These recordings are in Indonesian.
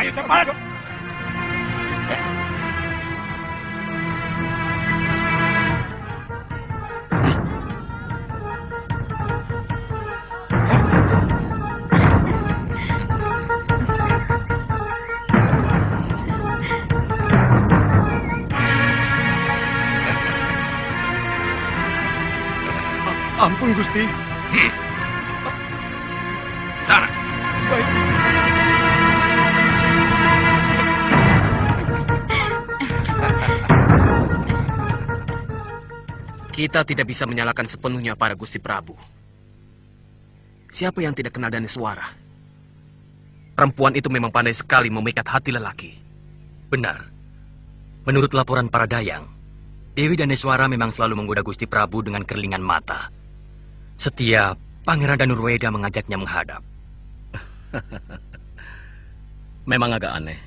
Ayo cepat. Ampun, Gusti. Sana. Baik, Gusti. Kita tidak bisa menyalahkan sepenuhnya pada Gusti Prabu. Siapa yang tidak kenal Daneswara? Perempuan itu memang pandai sekali memikat hati lelaki. Benar. Menurut laporan para dayang, Dewi Daneswara memang selalu menggoda Gusti Prabu dengan kerlingan mata. Setiap Pangeran Danurweda mengajaknya menghadap. Memang agak aneh.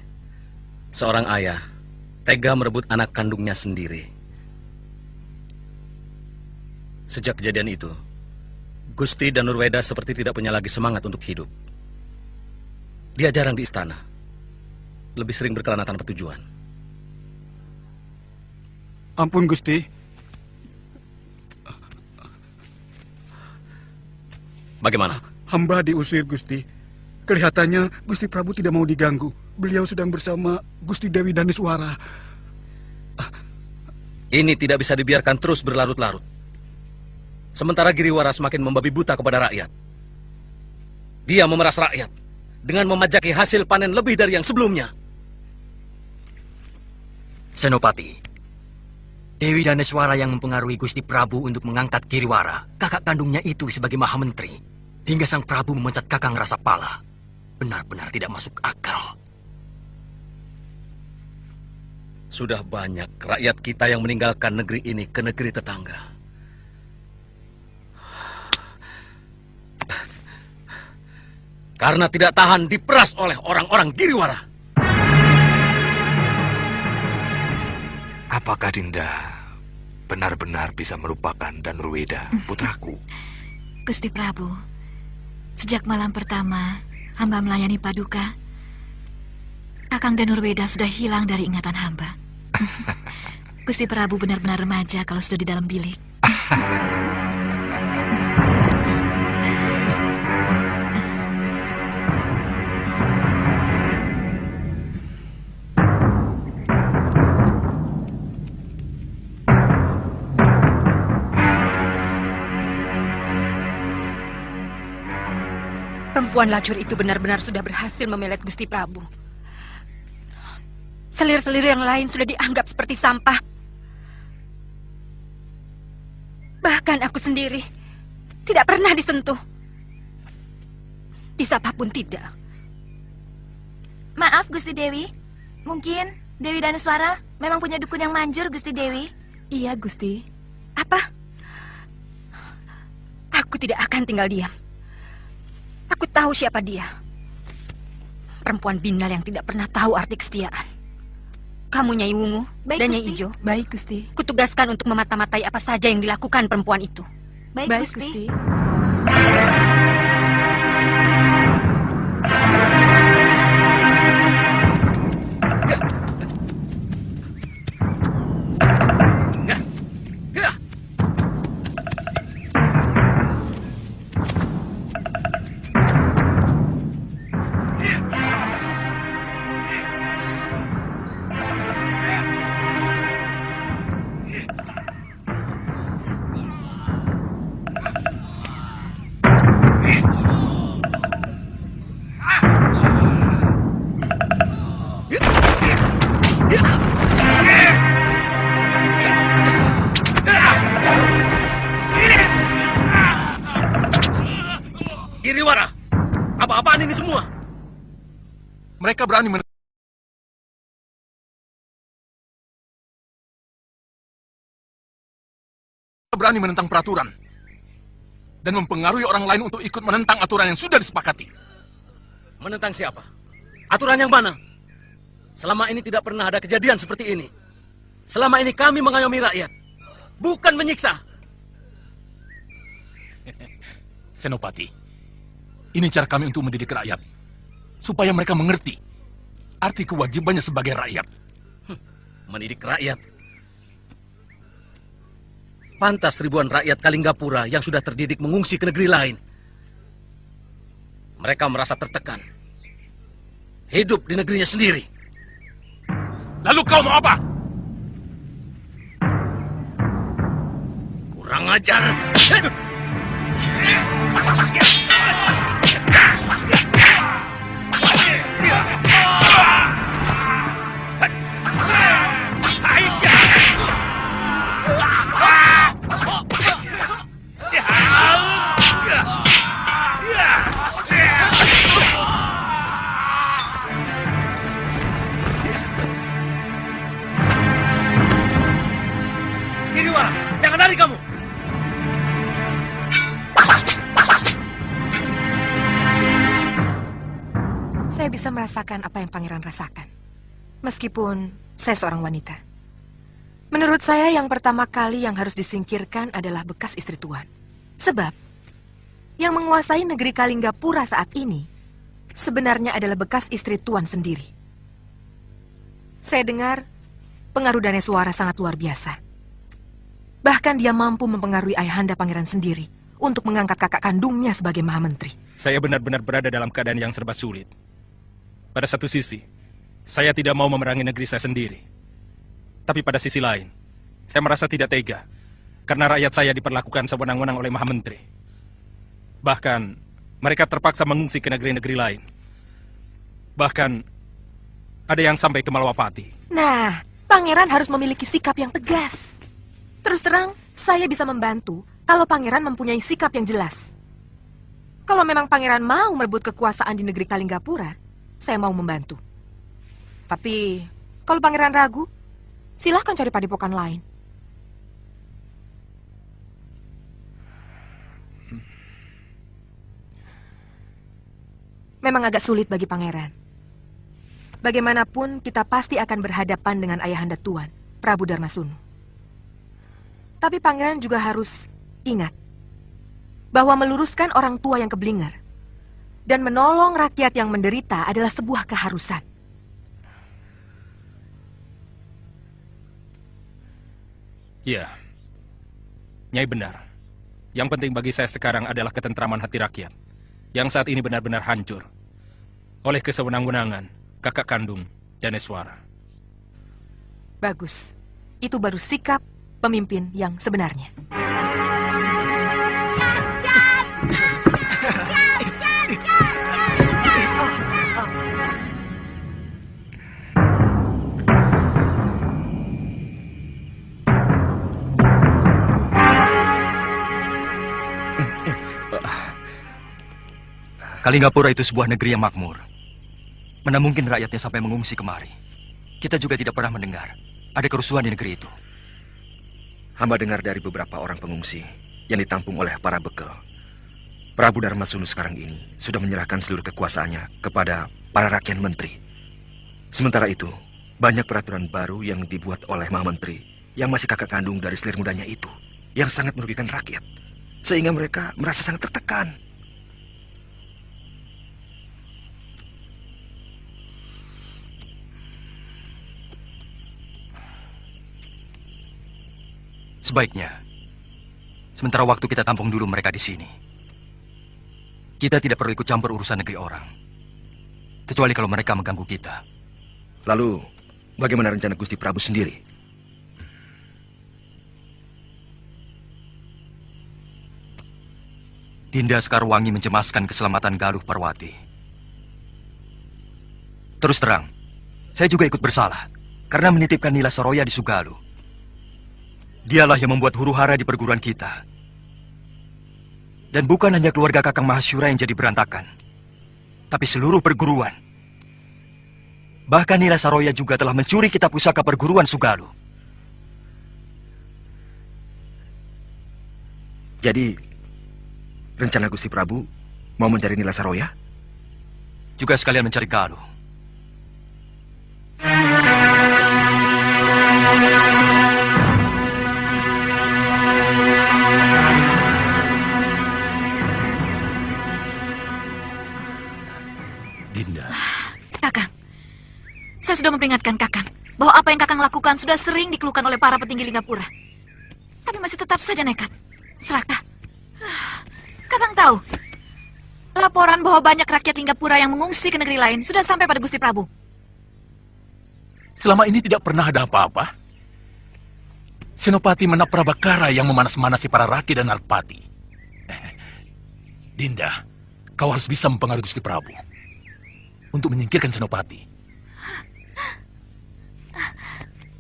Seorang ayah tega merebut anak kandungnya sendiri. Sejak kejadian itu, Gusti Danurweda seperti tidak punya lagi semangat untuk hidup. Dia jarang di istana. Lebih sering berkelana tanpa tujuan. Ampun, Gusti. Bagaimana? Hamba diusir, Gusti. Kelihatannya Gusti Prabu tidak mau diganggu. Beliau sedang bersama Gusti Dewi Daneswara. Ini tidak bisa dibiarkan terus berlarut-larut. Sementara Giriwara semakin membabi buta kepada rakyat. Dia memeras rakyat dengan memajaki hasil panen lebih dari yang sebelumnya. Senopati, Dewi Daneswara yang mempengaruhi Gusti Prabu untuk mengangkat Giriwara, kakak kandungnya itu sebagai Mahamentri, hingga sang Prabu memecat Kakang Rasapala. Benar-benar tidak masuk akal. Sudah banyak rakyat kita yang meninggalkan negeri ini ke negeri tetangga. Karena tidak tahan diperas oleh orang-orang Giriwara. Apakah Dinda benar-benar bisa melupakan Danurweda, putraku? Gusti Prabu, sejak malam pertama hamba melayani Paduka, Kakang Danurweda sudah hilang dari ingatan hamba. Gusti Prabu benar-benar remaja kalau sudah di dalam bilik. Perempuan lacur itu benar-benar sudah berhasil memelet Gusti Prabu. Selir-selir yang lain sudah dianggap seperti sampah. Bahkan aku sendiri tidak pernah disentuh. Disapa pun tidak. Maaf, Gusti Dewi. Mungkin Dewi Daneswara memang punya dukun yang manjur, Gusti Dewi. Iya, Gusti. Apa? Aku tidak akan tinggal diam. Aku tahu siapa dia. Perempuan binal yang tidak pernah tahu arti kesetiaan. Kamu Nyai Wungu dan Nyai Ijo. Baik, Gusti. Kutugaskan untuk memata-matai apa saja yang dilakukan perempuan itu. Baik, Gusti. Giriwara, apa-apaan ini semua? Mereka berani menentang peraturan dan mempengaruhi orang lain untuk ikut menentang aturan yang sudah disepakati. Menentang siapa? Aturan yang mana? Selama ini tidak pernah ada kejadian seperti ini. Selama ini kami mengayomi rakyat, bukan menyiksa. Senopati, ini cara kami untuk mendidik rakyat, supaya mereka mengerti arti kewajibannya sebagai rakyat. Mendidik rakyat. Pantas ribuan rakyat Kalinggapura yang sudah terdidik mengungsi ke negeri lain. Mereka merasa tertekan. Hidup di negerinya sendiri. Lalu kau mau apa? Kurang ajar. Giriwara, jangan lari kamu. Saya bisa merasakan apa yang pangeran rasakan. Meskipun saya seorang wanita. Menurut saya yang pertama kali yang harus disingkirkan adalah bekas istri tuan. Sebab yang menguasai negeri Kalinggapura saat ini sebenarnya adalah bekas istri tuan sendiri. Saya dengar pengaruh Daneswara sangat luar biasa. Bahkan dia mampu mempengaruhi ayahanda pangeran sendiri untuk mengangkat kakak kandungnya sebagai Mahamentri. Saya benar-benar berada dalam keadaan yang serba sulit. Pada satu sisi, saya tidak mau memerangi negeri saya sendiri. Tapi pada sisi lain, saya merasa tidak tega karena rakyat saya diperlakukan sewenang-wenang oleh Mahamentri. Bahkan, mereka terpaksa mengungsi ke negeri-negeri lain. Bahkan, ada yang sampai ke Malwapati. Nah, pangeran harus memiliki sikap yang tegas. Terus terang, saya bisa membantu kalau pangeran mempunyai sikap yang jelas. Kalau memang pangeran mau merebut kekuasaan di negeri Kalinggapura, saya mau membantu. Tapi, kalau pangeran ragu, silahkan cari padepokan lain. Memang agak sulit bagi pangeran. Bagaimanapun, kita pasti akan berhadapan dengan ayahanda tuan, Prabu Darmasunu. Tapi pangeran juga harus ingat bahwa meluruskan orang tua yang keblinger dan menolong rakyat yang menderita adalah sebuah keharusan. Ya, Nyai benar. Yang penting bagi saya sekarang adalah ketentraman hati rakyat, yang saat ini benar-benar hancur oleh kesewenang-wenangan kakak kandung Daneswara. Bagus. Itu baru sikap pemimpin yang sebenarnya. Kalinggapura itu sebuah negeri yang makmur. Mana mungkin rakyatnya sampai mengungsi kemari. Kita juga tidak pernah mendengar ada kerusuhan di negeri itu. Hamba dengar dari beberapa orang pengungsi yang ditampung oleh para bekel. Prabu Darmasunu sekarang ini sudah menyerahkan seluruh kekuasaannya kepada para rakyat menteri. Sementara itu, banyak peraturan baru yang dibuat oleh Mahamentri yang masih kakak kandung dari selir mudanya itu, yang sangat merugikan rakyat, sehingga mereka merasa sangat tertekan. Sebaiknya, sementara waktu kita tampung dulu mereka di sini. Kita tidak perlu ikut campur urusan negeri orang. Kecuali kalau mereka mengganggu kita. Lalu, bagaimana rencana Gusti Prabu sendiri? Dinda Sekarwangi mencemaskan keselamatan Galuh Parwati. Terus terang, saya juga ikut bersalah karena menitipkan Nila Saroya di Sugaluh. Dialah yang membuat huru-hara di perguruan kita. Dan bukan hanya keluarga Kakang Mahasyura yang jadi berantakan, tapi seluruh perguruan. Bahkan Nila Saroya juga telah mencuri kitab pusaka perguruan Sugaluh. Jadi, rencana Gusti Prabu mau mencari Nila Saroya? Juga sekalian mencari Galuh. Kakang, Saya sudah memperingatkan Kakang bahwa apa yang Kakang lakukan sudah sering dikeluhkan oleh para petinggi Linggapura. Tapi masih tetap saja nekat. Serakah. Kakang tahu, laporan bahwa banyak rakyat Linggapura yang mengungsi ke negeri lain sudah sampai pada Gusti Prabu. Selama ini tidak pernah ada apa-apa. Senopati Manaprabakara yang memanas-manasi para raki dan narpati. Dinda, kau harus bisa mempengaruhi Gusti Prabu untuk menyingkirkan Senopati.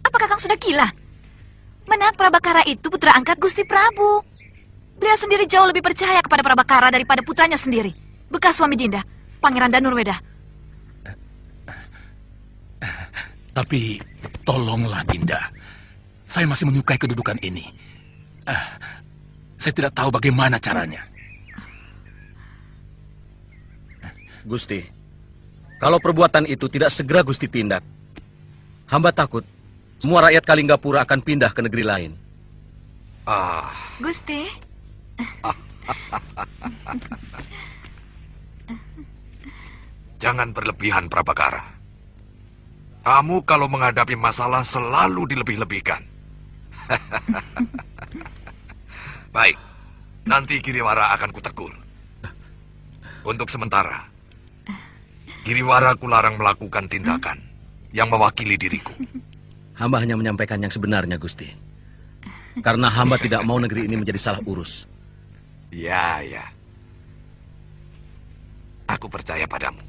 Apa Kakang sudah gila? Manaprabakara itu putra angkat Gusti Prabu. Beliau sendiri jauh lebih percaya kepada Prabakara daripada putranya sendiri, bekas suami Dinda, Pangeran Danurweda. Tapi tolonglah Dinda. Saya masih menyukai kedudukan ini. Saya tidak tahu bagaimana caranya. Gusti, kalau perbuatan itu tidak segera Gusti tindak, hamba takut semua rakyat Kalinggapura akan pindah ke negeri lain. Gusti. Jangan berlebihan, Prabakara. Kamu kalau menghadapi masalah selalu dilebih-lebihkan. Baik, nanti Giriwara akan kutegur. Untuk sementara, Giriwara kularang melakukan tindakan yang mewakili diriku. Hamba hanya menyampaikan yang sebenarnya, Gusti. Karena hamba tidak mau negeri ini menjadi salah urus. Ya. Aku percaya padamu.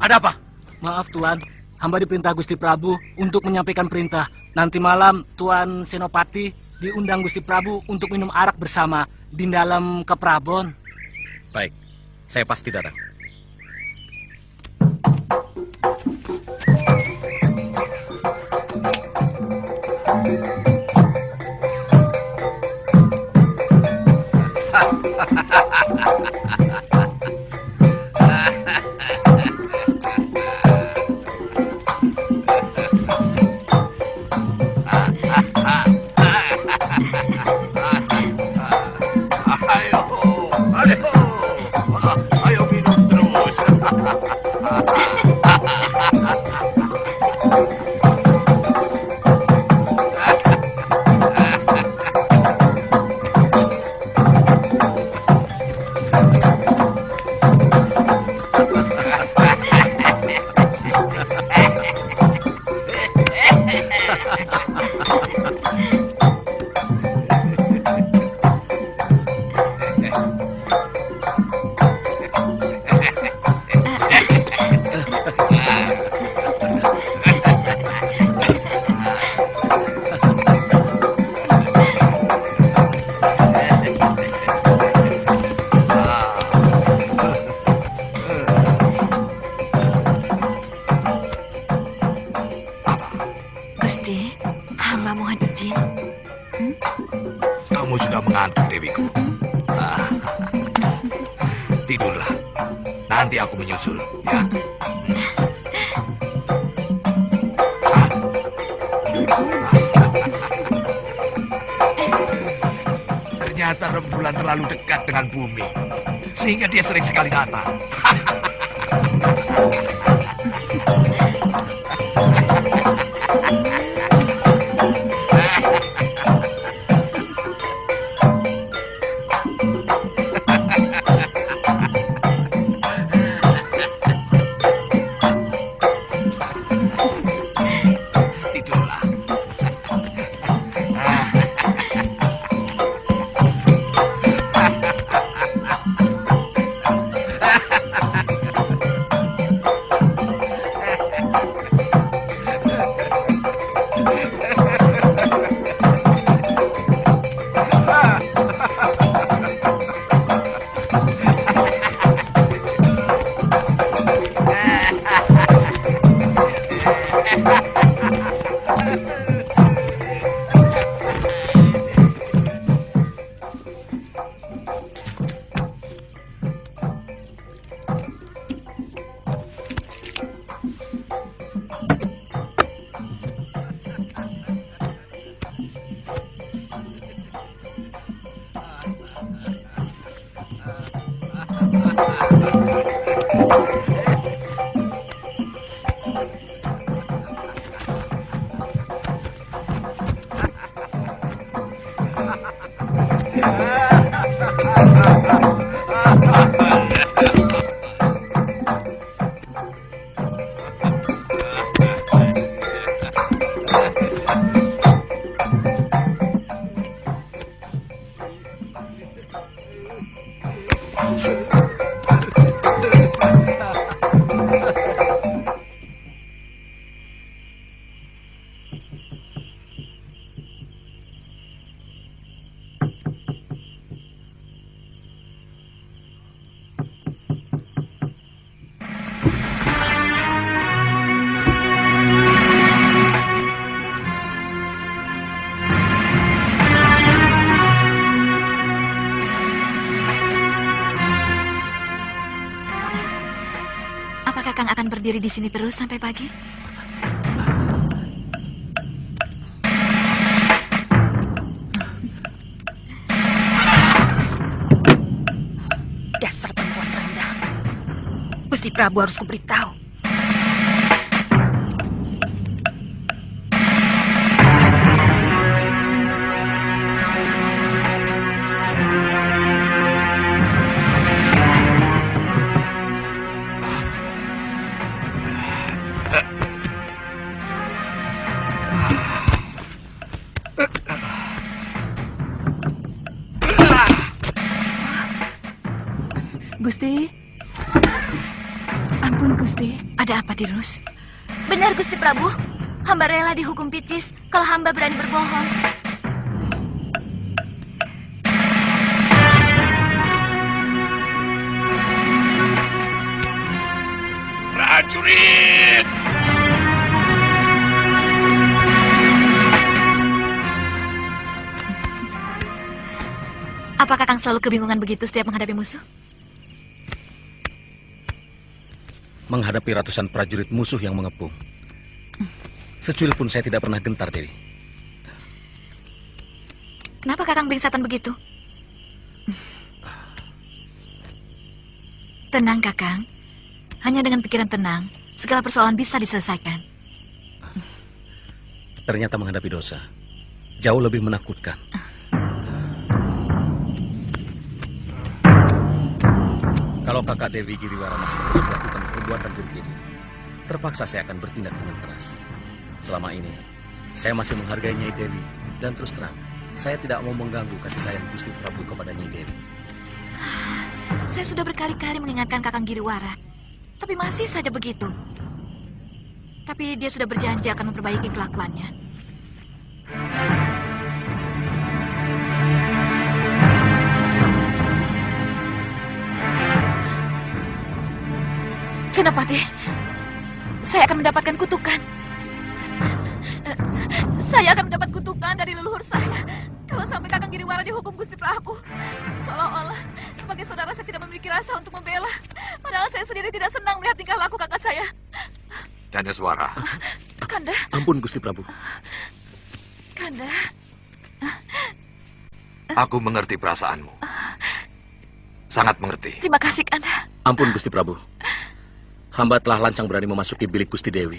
Ada apa? Maaf Tuan, hamba diperintah Gusti Prabu untuk menyampaikan perintah. Nanti malam Tuan Senopati diundang Gusti Prabu untuk minum arak bersama di dalam keprabon. Baik, saya pasti datang. Ayo minum terus. Gusti, hamba mohon izin. Kamu sudah mengantuk, Dewiku. Tidurlah. Nanti aku menyusul, ya. Ternyata rembulan terlalu dekat dengan bumi, sehingga dia sering sekali datang. Tidurlah. Apakah Kakang akan berdiri di sini terus sampai pagi? Dasar perempuan rendah. Gusti Prabu harus kuberitahu. Gusti. Ampun, Gusti. Ada apa, Tirus? Benar, Gusti Prabu. Hamba rela dihukum picis kalau hamba berani berbohong. Prajurit! Apakah Kakang selalu kebingungan begitu setiap menghadapi musuh? Menghadapi ratusan prajurit musuh yang mengepung. Secuil pun saya tidak pernah gentar, Dewi. Kenapa Kakang beringsatan begitu? Tenang, Kakang. Hanya dengan pikiran tenang, segala persoalan bisa diselesaikan. Ternyata menghadapi dosa jauh lebih menakutkan. Kalau kakak Dewi Giriwara masih terus melakukan perbuatan buruk itu, terpaksa saya akan bertindak dengan keras. Selama ini, saya masih menghargai Nyai Dewi, dan terus terang, saya tidak mau mengganggu kasih sayang Gusti Prabu kepada Nyai Dewi. Saya sudah berkali-kali mengingatkan Kakang Giriwara, tapi masih saja begitu. Tapi dia sudah berjanji akan memperbaiki kelakuannya. Senopati, saya akan mendapatkan kutukan. Saya akan mendapat kutukan dari leluhur saya kalau sampai Kakang Giriwara dihukum Gusti Prabu. Seolah-olah sebagai saudara saya tidak memiliki rasa untuk membela. Padahal saya sendiri tidak senang melihat tingkah laku kakak saya. Daneswara. Kanda. Ampun, Gusti Prabu. Kanda. Aku mengerti perasaanmu. Sangat mengerti. Terima kasih, Kanda. Ampun, Gusti Prabu. Hamba telah lancang berani memasuki bilik Gusti Dewi.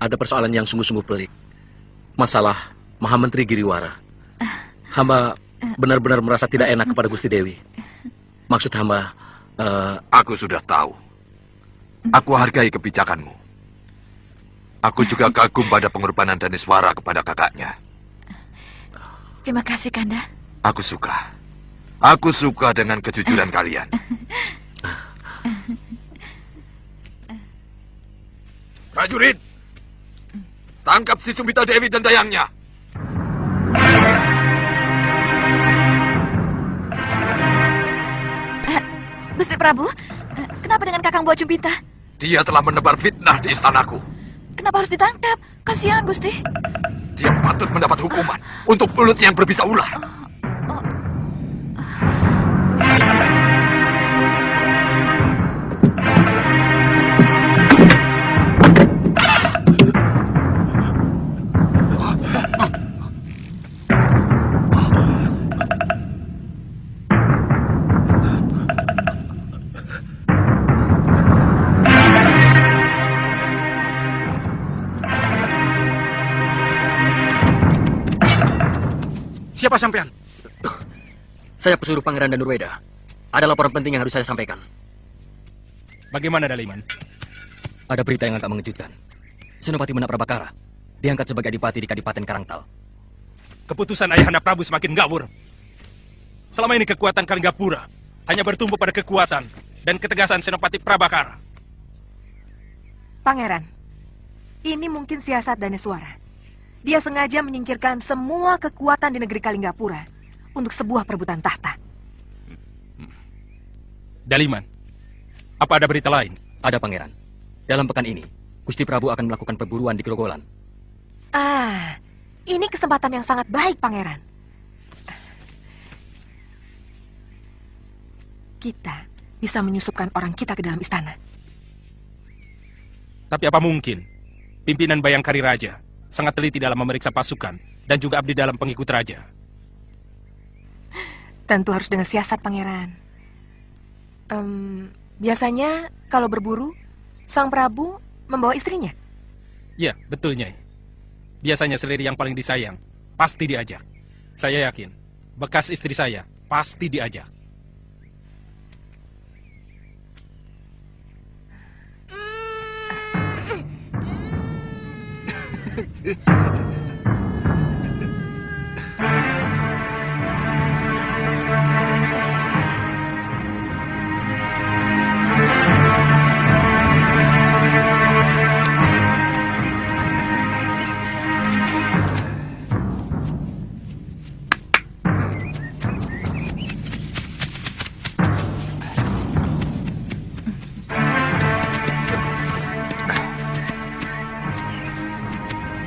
Ada persoalan yang sungguh-sungguh pelik. Masalah Mahamentri Giriwara. Hamba benar-benar merasa tidak enak kepada Gusti Dewi. Maksud hamba... Aku sudah tahu. Aku hargai kebijakanmu. Aku juga kagum pada pengorbanan Daneswara kepada kakaknya. Terima kasih, Kanda. Aku suka. Aku suka dengan kejujuran kalian. Prajurit, tangkap si Cumbita Dewi dan dayangnya. Gusti Prabu, kenapa dengan Kakang Buah Cumbita? Dia telah menebar fitnah di istanaku. Kenapa harus ditangkap? Kasihan, Gusti. Dia patut mendapat hukuman untuk mulut yang berbisa ular. Siapa sampean? Saya pesuruh Pangeran Danurweda. Ada laporan penting yang harus saya sampaikan. Bagaimana, Daliman? Ada berita yang agak mengejutkan. Senopati Menak Prabakara diangkat sebagai adipati di Kadipaten Karangtal. Keputusan Ayahanda Prabu semakin ngawur. Selama ini kekuatan Kalinggapura hanya bertumbuh pada kekuatan dan ketegasan Senopati Prabakara. Pangeran, ini mungkin siasat Daneswara. Dia sengaja menyingkirkan semua kekuatan di negeri Kalinggapura untuk sebuah perebutan tahta. Daliman, apa ada berita lain? Ada, Pangeran. Dalam pekan ini, Gusti Prabu akan melakukan perburuan di Grogolan. Ah, ini kesempatan yang sangat baik, Pangeran. Kita bisa menyusupkan orang kita ke dalam istana. Tapi apa mungkin pimpinan Bayangkari Raja sangat teliti dalam memeriksa pasukan dan juga abdi dalam pengikut raja? Tentu harus dengan siasat, Pangeran. Biasanya kalau berburu, Sang Prabu membawa istrinya. Ya, betul, Nyai. Biasanya seleri yang paling disayang pasti diajak. Saya yakin bekas istri saya pasti diajak.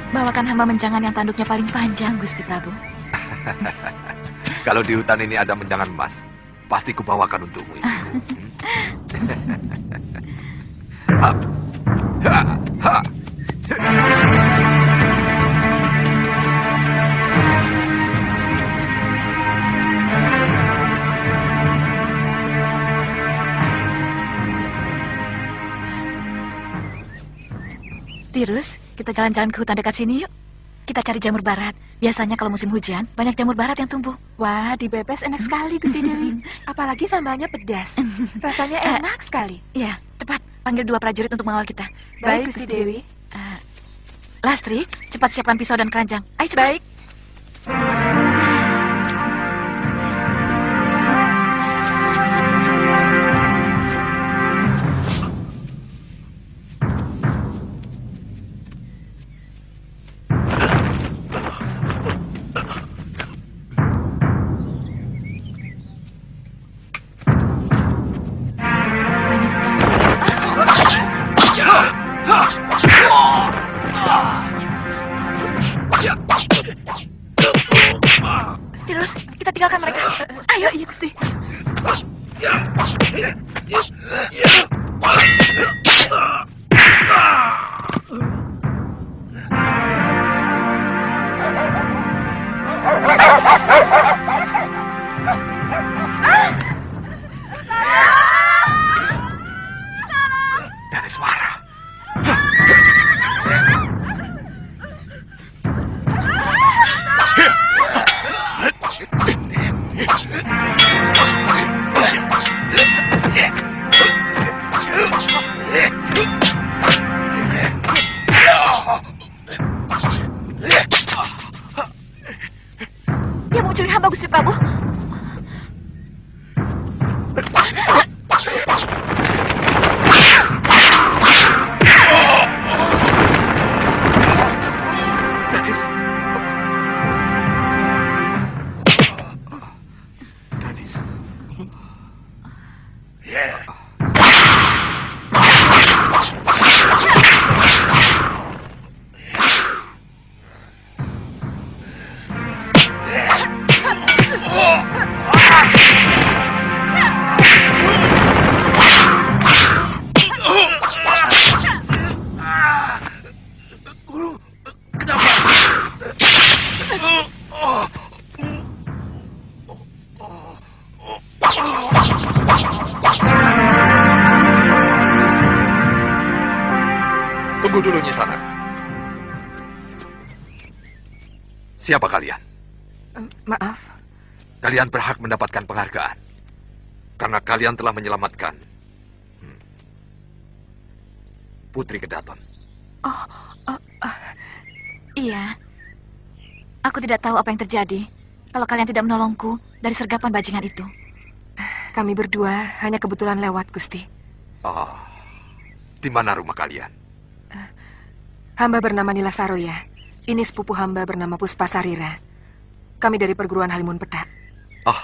Bawakan hamba menjangan yang tanduknya paling panjang, Gusti Prabu. Kalau di hutan ini ada menjangan emas, pasti kubawakan untukmu itu. Ha. Ha. Ha. Tirus, kita jalan-jalan ke hutan dekat sini yuk. Kita cari jamur barat. Biasanya kalau musim hujan, banyak jamur barat yang tumbuh. Wah, dibebes enak sekali, Gusti Dewi. Apalagi sambalnya pedas. Rasanya enak sekali. Iya, cepat. Panggil 2 prajurit untuk mengawal kita. Baik, Gusti Dewi. Lastri, cepat siapkan pisau dan keranjang. Ayo cepat. Baik. Banyak sekali. tinggalkan mereka. Ayo. Iya, Gusti. Daneswara. Dia mau menculik hamba, Gusti Prabu. Danis. Danis. Tunggu dulu, Nyisana. Siapa kalian? Maaf. Kalian berhak mendapatkan penghargaan. Karena kalian telah menyelamatkan Putri Kedaton. Iya. Aku tidak tahu apa yang terjadi kalau kalian tidak menolongku dari sergapan bajingan itu. Kami berdua hanya kebetulan lewat, Gusti. Oh, di mana rumah kalian? Hamba bernama Nila Saroya. Ini sepupu hamba bernama Puspasarira. Kami dari perguruan Halimun Petak. Oh,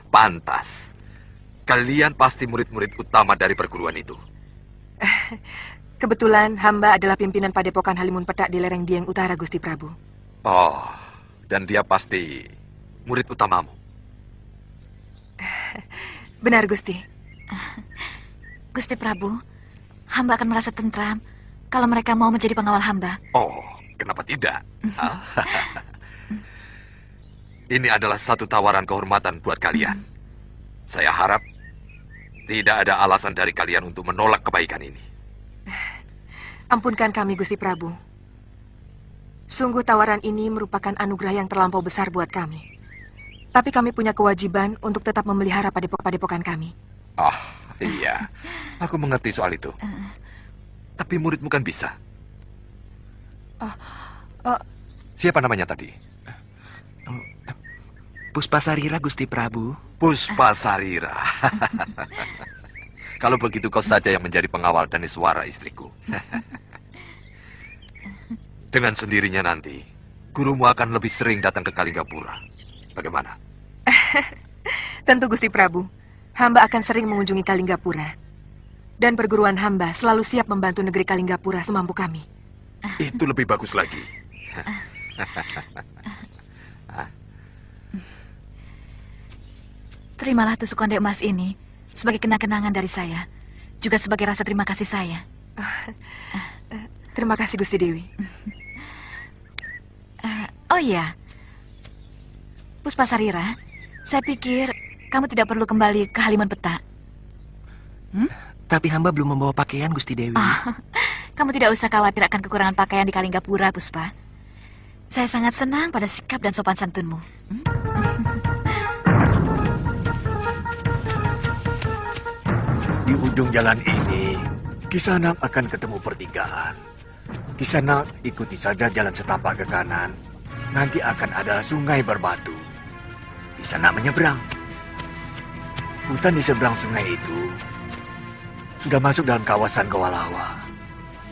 pantas. Kalian pasti murid-murid utama dari perguruan itu. Kebetulan hamba adalah pimpinan Padepokan Halimun Petak di lereng Dieng Utara, Gusti Prabu. Oh, dan dia pasti murid utamamu. Benar, Gusti. Gusti Prabu, hamba akan merasa tentram kalau mereka mau menjadi pengawal hamba. Oh, kenapa tidak? Ini adalah satu tawaran kehormatan buat kalian. Saya harap tidak ada alasan dari kalian untuk menolak kebaikan ini. Ampunkan kami, Gusti Prabu. Sungguh tawaran ini merupakan anugerah yang terlampau besar buat kami. Tapi kami punya kewajiban untuk tetap memelihara padepokan kami. Oh, iya. Aku mengerti soal itu. Tapi muridmu kan bisa. Siapa namanya tadi? Puspasarira, Gusti Prabu. Puspasarira. Kalau begitu kau saja yang menjadi pengawal Daneswara, istriku. Dengan sendirinya nanti, gurumu akan lebih sering datang ke Kalinggapura. Bagaimana? Tentu, Gusti Prabu. Hamba akan sering mengunjungi Kalinggapura. Dan perguruan hamba selalu siap membantu negeri Kalinggapura semampu kami. Itu lebih bagus lagi. Terimalah tusuk konde emas ini sebagai kenang-kenangan dari saya, juga sebagai rasa terima kasih saya. Terima kasih, Gusti Dewi. Oh iya, Puspasarira, saya pikir kamu tidak perlu kembali ke Halimun Petak. Tapi hamba belum membawa pakaian, Gusti Dewi. Kamu tidak usah khawatir akan kekurangan pakaian di Kalinggapura, Puspa. Saya sangat senang pada sikap dan sopan santunmu. Di ujung jalan ini, Kisanak akan ketemu pertigaan. Kisanak ikuti saja jalan setapak ke kanan. Nanti akan ada sungai berbatu. Kisanak menyeberang. Hutan di seberang sungai itu sudah masuk dalam kawasan Gawalawa.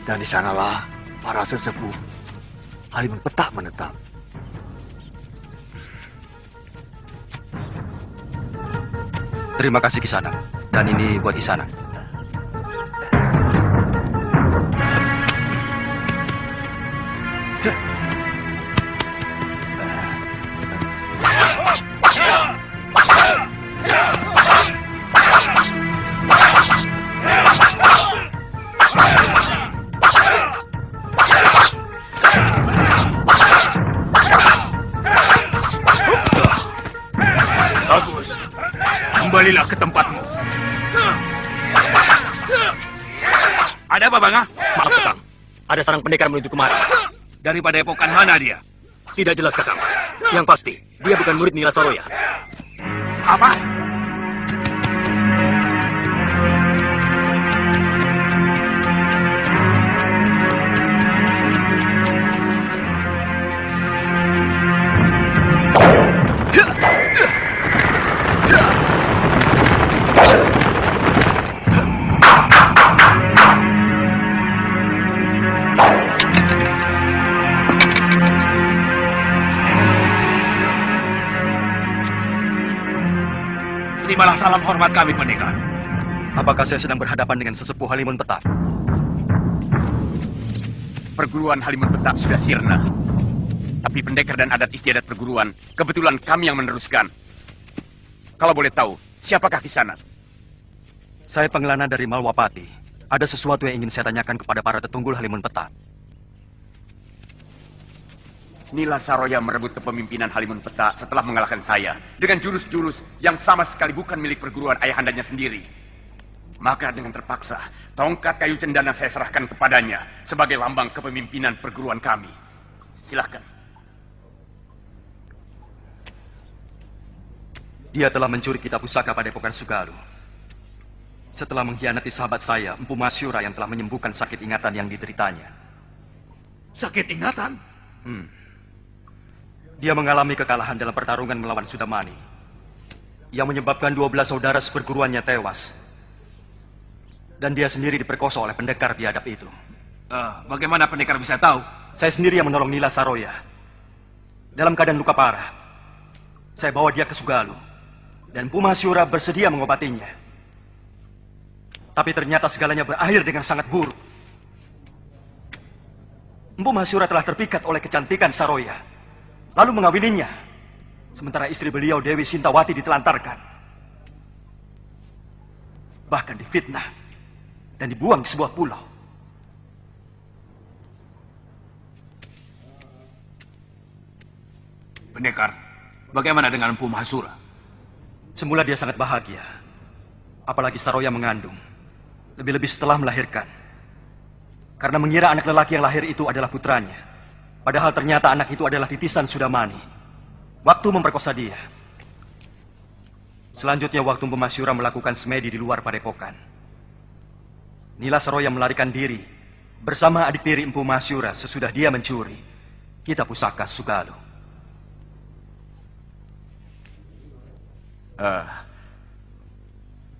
Dan di sanalah para sesepuh Halimun Petak menetap. Terima kasih Kisanak. Dan ini buat Kisanak. Ada seorang pendekar menuju kemari. Dari padepokan mana dia? Tidak jelas, Kakang. Yang pasti, dia bukan murid Nila Saroya. Apa? Terimalah salam hormat kami, pendekar. Apakah saya sedang berhadapan dengan sesepuh Halimun Petak? Perguruan Halimun Petak sudah sirna. Tapi pendekar dan adat istiadat perguruan, kebetulan kami yang meneruskan. Kalau boleh tahu, siapakah Kisanak? Saya pengelana dari Malwapati. Ada sesuatu yang ingin saya tanyakan kepada para tetunggul Halimun Petak. Nila Saroya merebut kepemimpinan Halimun Petak setelah mengalahkan saya dengan jurus-jurus yang sama sekali bukan milik perguruan ayahandanya sendiri. Maka dengan terpaksa, tongkat kayu cendana saya serahkan kepadanya sebagai lambang kepemimpinan perguruan kami. Silakan. Dia telah mencuri kitab pusaka Padepokan Sugalu. Setelah mengkhianati sahabat saya, Empu Masyura yang telah menyembuhkan sakit ingatan yang dideritanya. Sakit ingatan? Dia mengalami kekalahan dalam pertarungan melawan Sudamani, yang menyebabkan 12 saudara seperguruannya tewas. Dan dia sendiri diperkosa oleh pendekar biadab itu. Bagaimana pendekar bisa tahu? Saya sendiri yang menolong Nila Saroya. Dalam keadaan luka parah, saya bawa dia ke Sugalu, dan Empu Masyura bersedia mengobatinya. Tapi ternyata segalanya berakhir dengan sangat buruk. Empu Masyura telah terpikat oleh kecantikan Saroya, lalu mengawininya. Sementara istri beliau Dewi Sintawati ditelantarkan. Bahkan difitnah dan dibuang ke sebuah pulau. Pendekar, bagaimana dengan Empu Masyura? Semula dia sangat bahagia. Apalagi Saroya mengandung. Lebih-lebih setelah melahirkan. Karena mengira anak lelaki yang lahir itu adalah putranya. Padahal ternyata anak itu adalah titisan Sudamani. Waktu memperkosa dia. Selanjutnya waktu Empu Masyura melakukan semedi di luar padepokan. Nila Saroya melarikan diri bersama adik tiri Empu Masyura sesudah dia mencuri kitab pusaka Sugalu.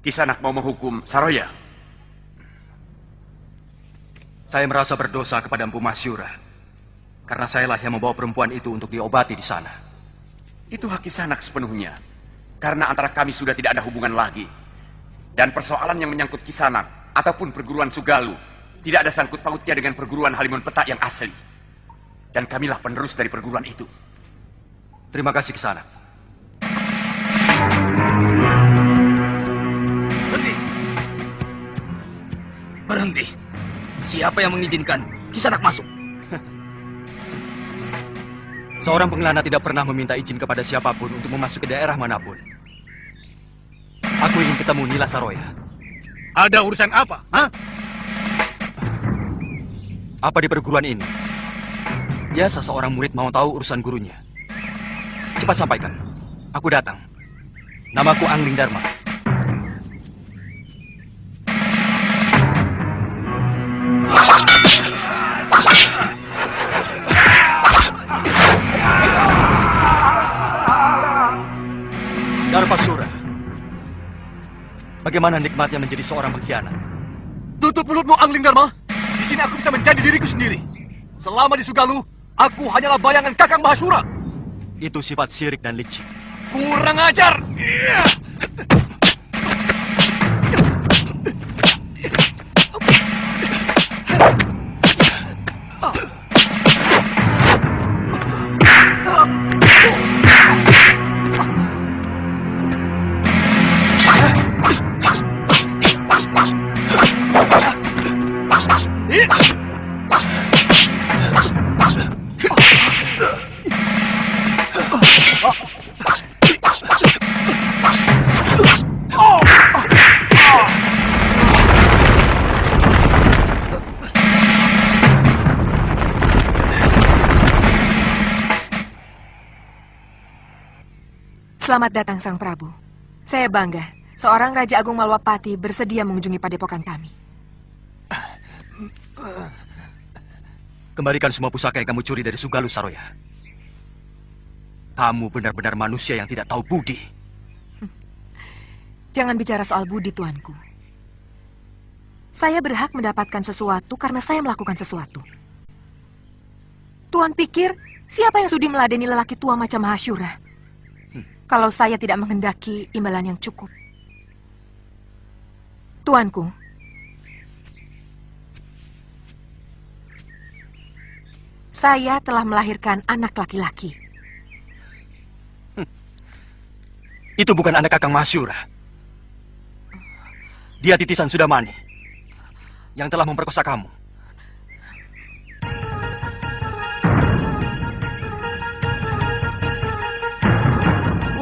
Kisanak mau menghukum Saroya? Saya merasa berdosa kepada Empu Masyura. Karena sayalah yang membawa perempuan itu untuk diobati di sana. Itu hak Kisanak sepenuhnya. Karena antara kami sudah tidak ada hubungan lagi. Dan persoalan yang menyangkut Kisanak ataupun perguruan Sugalu tidak ada sangkut pautnya dengan perguruan Halimun Petak yang asli. Dan kamilah penerus dari perguruan itu. Terima kasih Kisanak. Berhenti. Siapa yang mengizinkan Kisanak masuk? Seorang pengelana tidak pernah meminta izin kepada siapapun untuk memasuki daerah manapun. Aku ingin ketemu Nila Saroya. Ada urusan apa? Hah? Apa di perguruan ini? Biasa seorang murid mau tahu urusan gurunya. Cepat sampaikan. Aku datang. Namaku Angling Dharma. Darpasura. Bagaimana nikmatnya menjadi seorang pengkhianat? Tutup mulutmu, Angling Dharma. Di sini aku bisa menjadi diriku sendiri. Selama di Sugalu, aku hanyalah bayangan Kakang Mahasura. Itu sifat syirik dan licik. Kurang ajar! Selamat datang, Sang Prabu. Saya bangga, seorang Raja Agung Malwapati bersedia mengunjungi padepokan kami. Kembalikan semua pusaka yang kamu curi dari Sugalu, Saroya. Kamu benar-benar manusia yang tidak tahu budi. Jangan bicara soal budi, tuanku. Saya berhak mendapatkan sesuatu karena saya melakukan sesuatu. Tuan pikir, siapa yang sudi meladeni lelaki tua macam Mahasyura? Kalau saya tidak menghendaki imbalan yang cukup. Tuanku, saya telah melahirkan anak laki-laki. Itu bukan anak Kakang Mahasyura. Dia titisan Sudamani yang telah memperkosa kamu.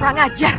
Kurang ajar.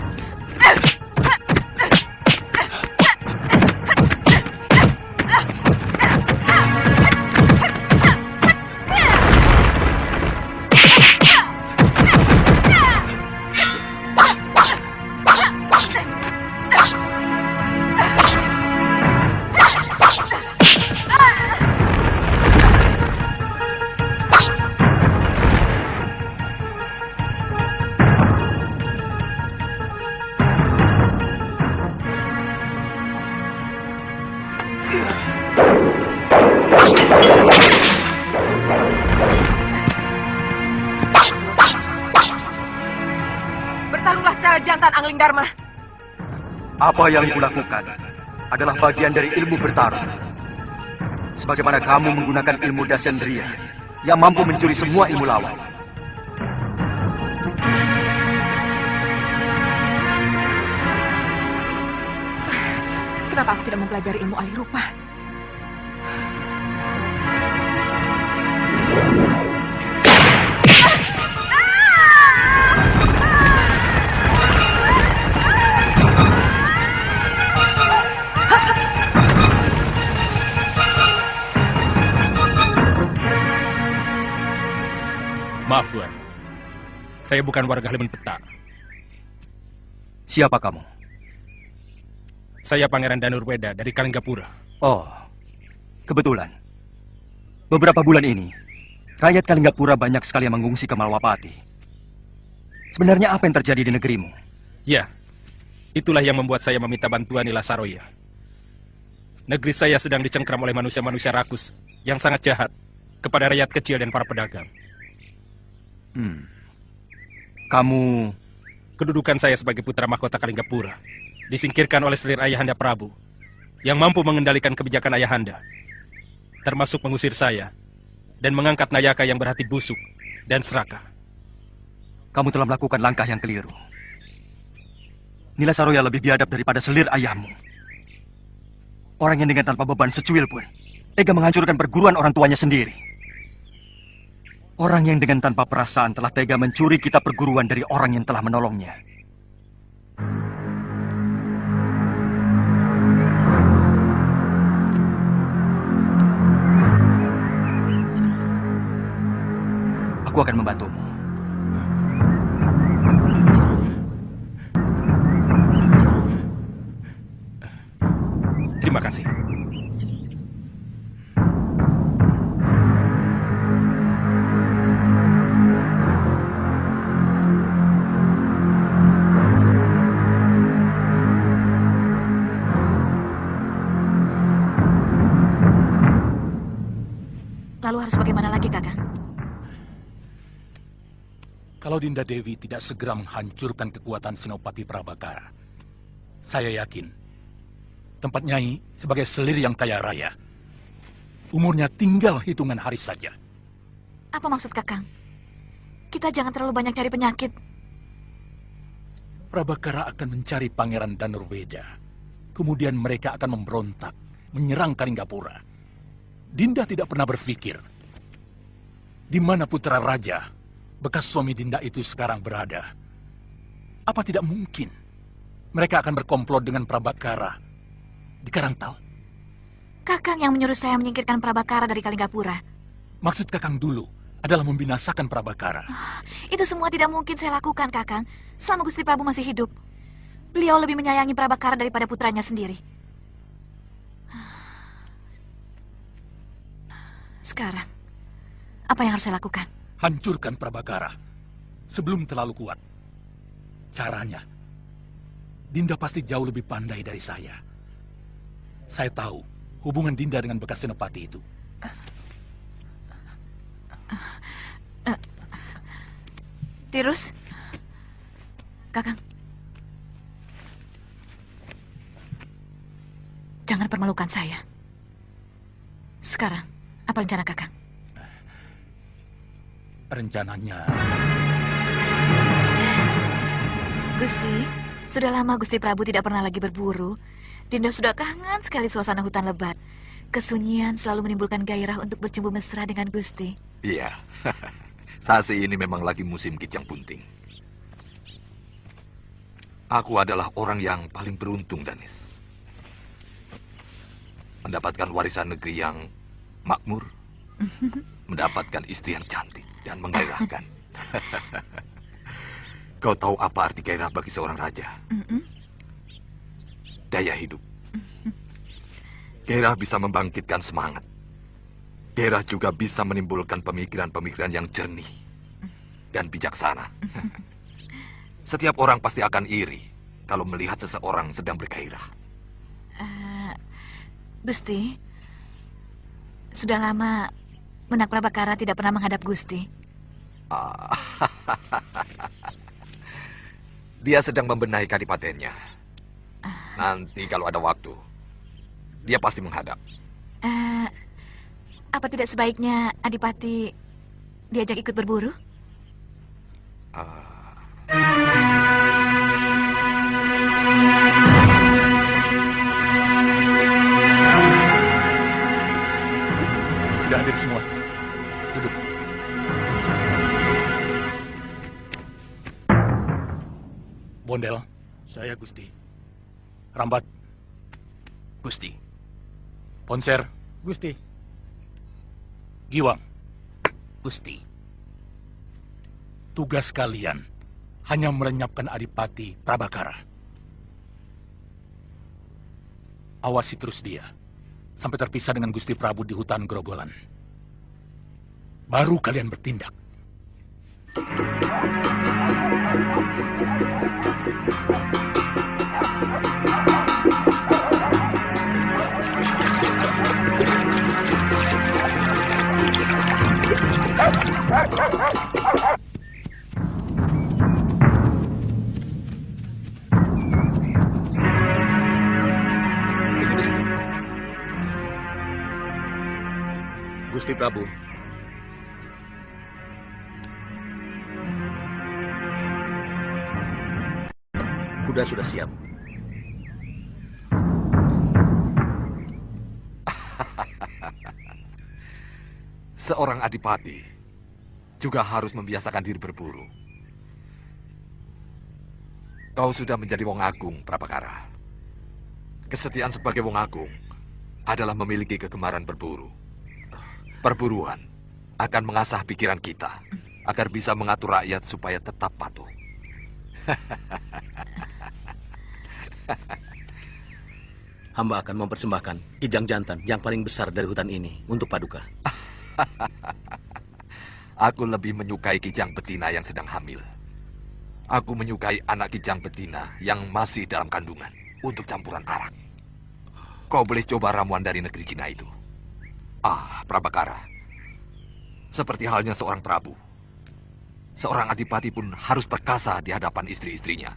Bertarunglah secara jantan, Angling Dharma. Apa yang kulakukan adalah bagian dari ilmu bertarung. Sebagaimana kamu menggunakan ilmu Dasendriya yang mampu mencuri semua ilmu lawan. Kenapa aku tidak mempelajari ilmu alih rupa? Maaf, Tuan. Saya bukan warga Halimun Peta. Siapa kamu? Saya Pangeran Danurweda dari Kalinggapura. Oh, kebetulan. Beberapa bulan ini, rakyat Kalinggapura banyak sekali yang mengungsi ke Malwapati. Sebenarnya apa yang terjadi di negerimu? Ya, itulah yang membuat saya meminta bantuan Nila Saroya. Negeri saya sedang dicengkram oleh manusia-manusia rakus yang sangat jahat kepada rakyat kecil dan para pedagang. Kamu... Kedudukan saya sebagai putra mahkota Kalinggapura disingkirkan oleh selir Ayahanda Prabu yang mampu mengendalikan kebijakan Ayahanda, termasuk mengusir saya dan mengangkat Nayaka yang berhati busuk dan serakah. Kamu telah melakukan langkah yang keliru. Nila Saroya lebih biadab daripada selir ayahmu. Orang yang dengan tanpa beban secuil pun tega menghancurkan perguruan orang tuanya sendiri. Orang yang dengan tanpa perasaan telah tega mencuri kitab perguruan dari orang yang telah menolongnya. Aku akan membantumu. Terima kasih. Lalu harus bagaimana lagi, Kakang? Kalau Dinda Dewi tidak segera menghancurkan kekuatan Senopati Prabakara, saya yakin tempat Nyai sebagai selir yang kaya raya, umurnya tinggal hitungan hari saja. Apa maksud Kakang? Kita jangan terlalu banyak cari penyakit. Prabakara akan mencari Pangeran Danurweda. Kemudian mereka akan memberontak, menyerang Kalinggapura. Dinda tidak pernah berpikir di mana putra raja bekas suami Dinda itu sekarang berada. Apa tidak mungkin mereka akan berkomplot dengan Prabakara di Karangtal? Kakang yang menyuruh saya menyingkirkan Prabakara dari Kalinggapura. Maksud Kakang dulu adalah membinasakan Prabakara. Itu semua tidak mungkin saya lakukan, Kakang. Selama Gusti Prabu masih hidup. Beliau lebih menyayangi Prabakara daripada putranya sendiri. Sekarang, apa yang harus saya lakukan? Hancurkan Prabakara sebelum terlalu kuat. Caranya, Dinda pasti jauh lebih pandai dari saya. Saya tahu hubungan Dinda dengan bekas Senopati itu. Tirus, Kakang, jangan permalukan saya. Sekarang, apa rencana Kakang? Rencananya... Gusti, sudah lama Gusti Prabu tidak pernah lagi berburu. Dinda sudah kangen sekali suasana hutan lebat. Kesunyian selalu menimbulkan gairah untuk bercumbu mesra dengan Gusti. Iya, saat ini memang lagi musim kijang bunting. Aku adalah orang yang paling beruntung, Danis. Mendapatkan warisan negeri yang makmur, mendapatkan istri yang cantik dan menggairahkan. Kau tahu apa arti gairah bagi seorang raja? Daya hidup. Gairah bisa membangkitkan semangat. Gairah juga bisa menimbulkan pemikiran-pemikiran yang jernih dan bijaksana. Setiap orang pasti akan iri kalau melihat seseorang sedang bergairah. Gusti, sudah lama Menak Prabakara tidak pernah menghadap Gusti. Dia sedang membenahi kadipatennya. Nanti kalau ada waktu, dia pasti menghadap. Apa tidak sebaiknya Adipati diajak ikut berburu? Sudah hadir semua. Duduk. Bondel. Saya, Gusti. Rambat. Gusti. Ponser. Gusti. Giwang. Gusti. Tugas kalian hanya melenyapkan Adipati Prabakara. Awasi terus dia sampai terpisah dengan Gusti Prabu di hutan Grogolan. Baru kalian bertindak. Gusti Prabu. Kuda sudah siap. Seorang adipati juga harus membiasakan diri berburu. Kau sudah menjadi wong agung, Prabakara. Kesetiaan sebagai wong agung adalah memiliki kegemaran berburu. Perburuan akan mengasah pikiran kita agar bisa mengatur rakyat supaya tetap patuh. Hamba akan mempersembahkan kijang jantan yang paling besar dari hutan ini untuk Paduka. Aku lebih menyukai kijang betina yang sedang hamil. Aku menyukai anak kijang betina yang masih dalam kandungan untuk campuran arak. Kau boleh coba ramuan dari negeri Cina itu. Prabakara. Seperti halnya seorang prabu. Seorang adipati pun harus perkasa di hadapan istri-istrinya.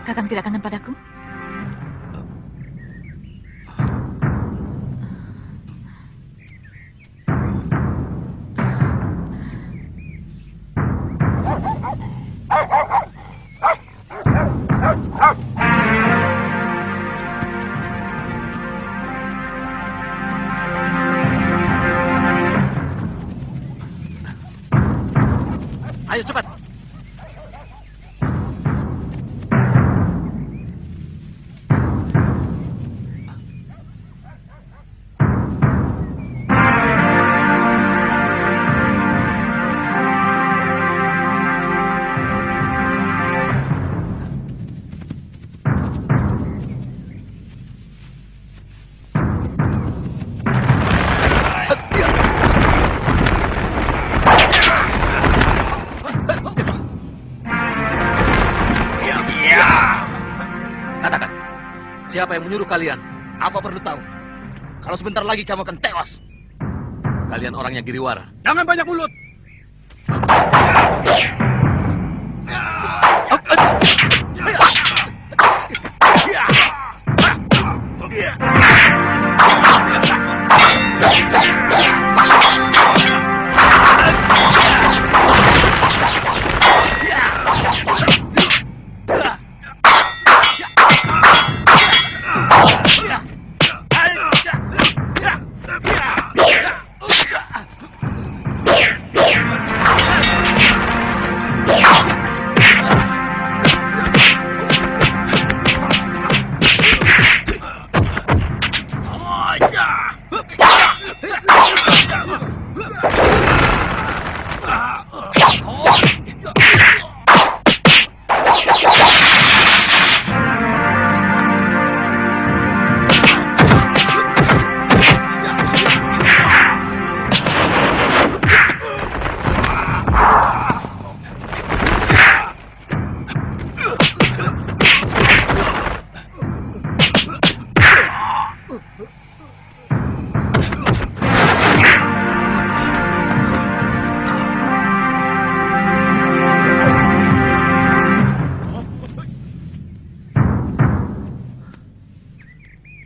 Kakang tidak kangen padaku? Ayo cepat. Siapa yang menyuruh kalian? Apa perlu tahu? Kalau sebentar lagi kamu akan tewas. Kalian orangnya Giriwara. Jangan banyak mulut.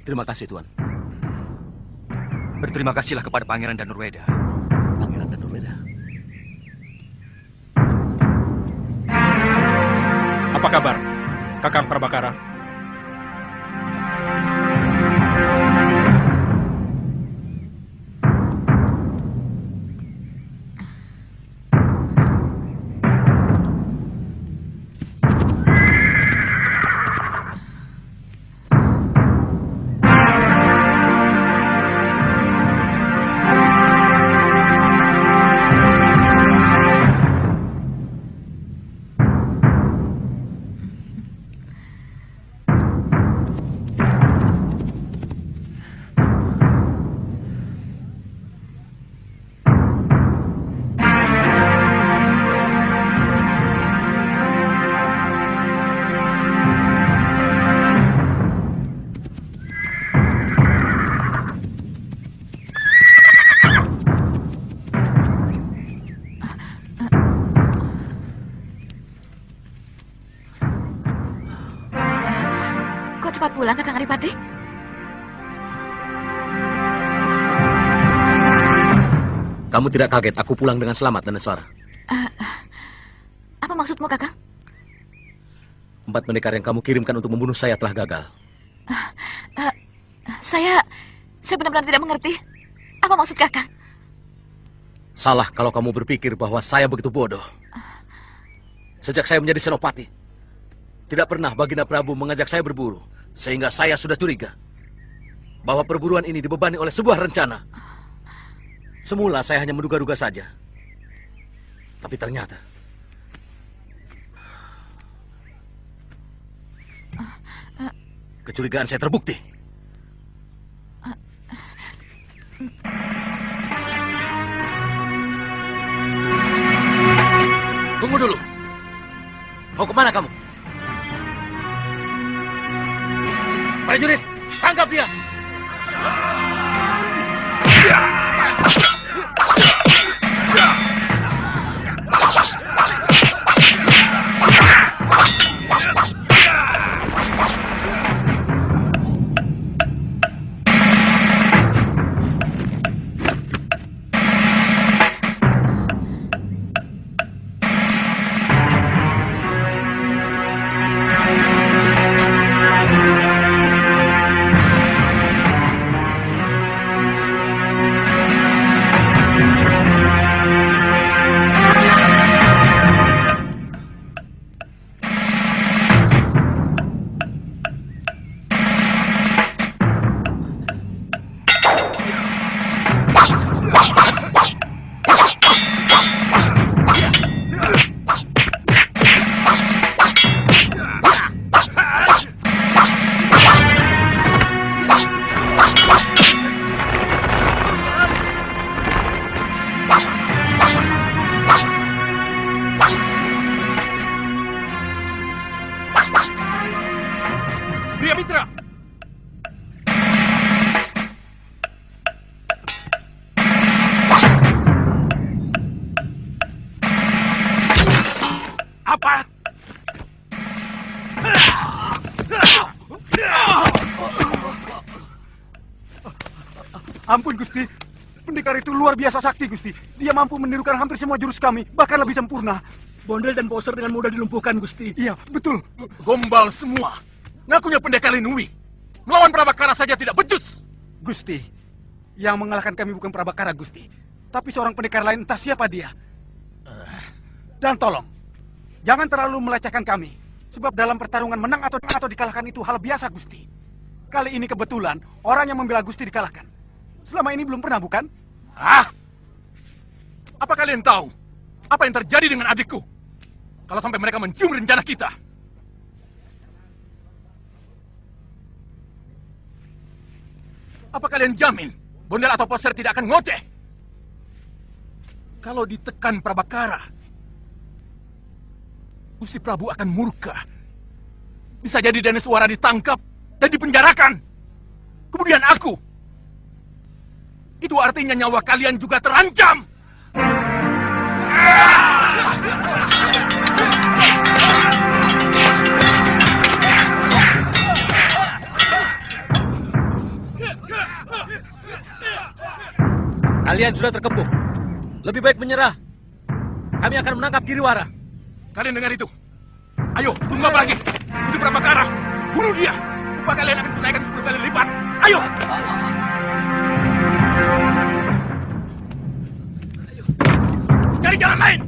Terima kasih, Tuan. Berterima kasihlah kepada Pangeran Danurweda. Pangeran Danurweda. Apa kabar, Kakang Prabakara? Cepat pulang, Kakang Adipati. Kamu tidak kaget aku pulang dengan selamat, Daneswara? Apa maksudmu, Kakang? 4 pendekar yang kamu kirimkan untuk membunuh saya telah gagal. Saya benar-benar tidak mengerti. Apa maksud Kakang? Salah kalau kamu berpikir bahwa saya begitu bodoh. Sejak saya menjadi senopati, tidak pernah Baginda Prabu mengajak saya berburu. Sehingga saya sudah curiga bahwa perburuan ini dibebani oleh sebuah rencana. Semula saya hanya menduga-duga saja. Tapi ternyata kecurigaan saya terbukti. Tunggu dulu. Mau kemana kamu? Prajurit, tangkap dia! Ampun, Gusti. Pendekar itu luar biasa sakti, Gusti. Dia mampu menirukan hampir semua jurus kami, bahkan lebih sempurna. Bondel dan Poser dengan mudah dilumpuhkan, Gusti. Iya, betul. Gombal semua. Ngakunya pendekar Linui. Melawan Prabakara saja tidak becus. Gusti, yang mengalahkan kami bukan Prabakara, Gusti. Tapi seorang pendekar lain, entah siapa dia. Dan tolong, jangan terlalu melecehkan kami. Sebab dalam pertarungan menang atau dikalahkan itu hal biasa, Gusti. Kali ini kebetulan, orang yang membela Gusti dikalahkan. Selama ini belum pernah, bukan? Apa kalian tahu apa yang terjadi dengan adikku? Kalau sampai mereka mencium rencana kita. Apa kalian jamin Bondel atau Poser tidak akan ngoceh? Kalau ditekan Prabakara, Gusti Prabu akan murka. Bisa jadi Daneswara ditangkap dan dipenjarakan. Kemudian aku. Itu artinya nyawa kalian juga terancam. Kalian sudah terkepung. Lebih baik menyerah. Kami akan menangkap Giriwara. Kalian dengar itu? Ayo, tunggu apa lagi? Gusti Prabakara, bunuh dia. Upah kalian akan tunaikan 10 kali lipat. Ayo! Cari jalan lain.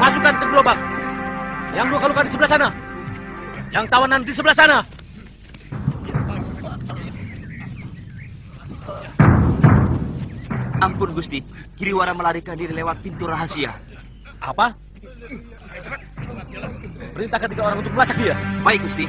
Masukkan ke gerobak. Yang luka-luka di sebelah sana. Yang tawanan di sebelah sana. Ampun, Gusti. Giriwara melarikan diri lewat pintu rahasia. Apa? Perintahkan 3 orang untuk melacak dia. Baik, Gusti.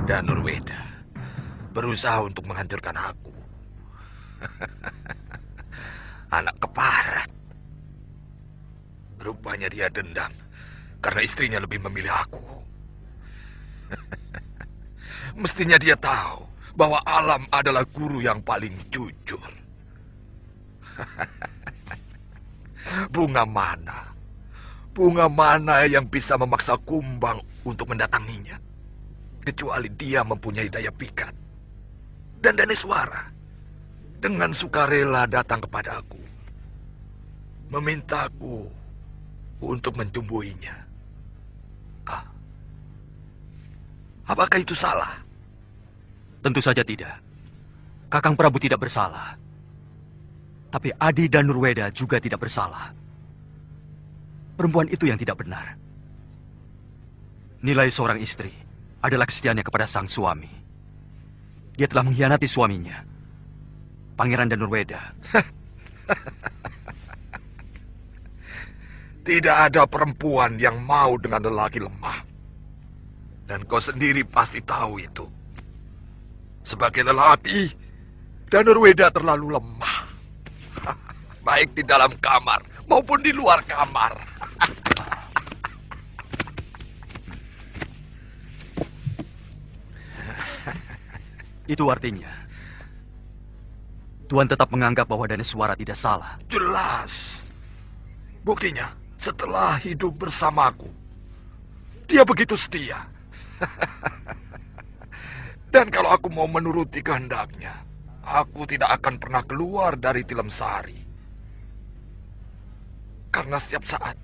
Danurweda berusaha untuk menghancurkan aku. Anak keparat. Rupanya dia dendam karena istrinya lebih memilih aku. Mestinya dia tahu bahwa alam adalah guru yang paling jujur. Bunga mana yang bisa memaksa kumbang untuk mendatanginya? Kecuali dia mempunyai daya pikat. Dan Daneswara dengan sukarela datang kepadaku, memintaku untuk mencumbuinya. Apakah itu salah? Tentu saja tidak. Kakang Prabu tidak bersalah. Tapi Adi dan Nurweda juga tidak bersalah. Perempuan itu yang tidak benar. Nilai seorang istri adalah kesetiaannya kepada sang suami. Dia telah mengkhianati suaminya, Pangeran Danurweda. Tidak ada perempuan yang mau dengan lelaki lemah. Dan kau sendiri pasti tahu itu. Sebagai lelaki, Danurweda terlalu lemah. Baik di dalam kamar maupun di luar kamar. Itu artinya Tuan tetap menganggap bahwa Daneswara tidak salah. Jelas. Buktinya, setelah hidup bersamaku, dia begitu setia. Dan kalau aku mau menuruti kehendaknya, aku tidak akan pernah keluar dari Tilemsari. Karena setiap saat,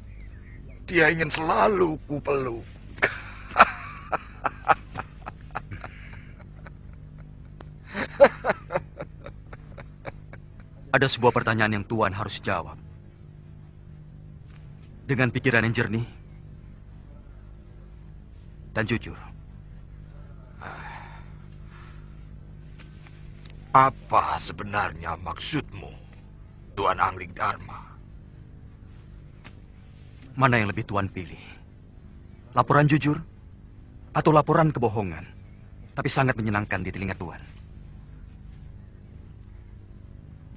dia ingin selalu kupeluk. Ada sebuah pertanyaan yang Tuan harus jawab. Dengan pikiran yang jernih dan jujur. Apa sebenarnya maksudmu, Tuan Angling Dharma? Mana yang lebih Tuan pilih? Laporan jujur atau laporan kebohongan, tapi sangat menyenangkan di telinga Tuan?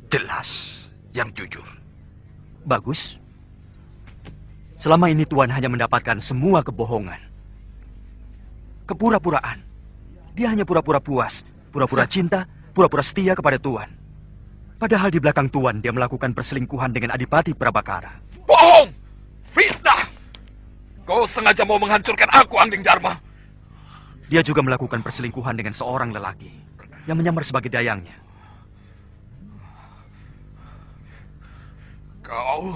Jelas, yang jujur. Bagus. Selama ini Tuan hanya mendapatkan semua kebohongan. Kepura-puraan. Dia hanya pura-pura puas, pura-pura cinta, pura-pura setia kepada Tuan. Padahal di belakang Tuan dia melakukan perselingkuhan dengan Adipati Prabakara. Bohong! Fitnah! Kau sengaja mau menghancurkan aku, Angling Dharma. Dia juga melakukan perselingkuhan dengan seorang lelaki yang menyamar sebagai dayangnya. Kau